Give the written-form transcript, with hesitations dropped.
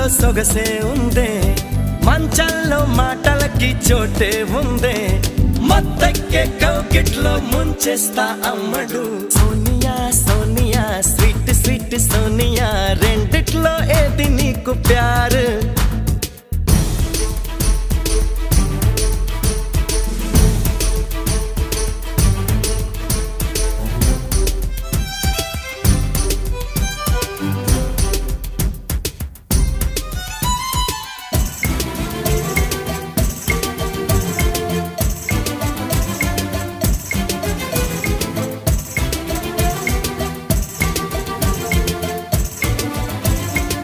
సొగసే ఉందే, మంచంలో మాటలకి చోటే ఉందే, మత్తెక్కే కౌకిట్లో ముంచేస్తా అమ్మడు. సోనియా సోనియా స్వీట్ స్వీట్ సోనియా, రెండిట్లో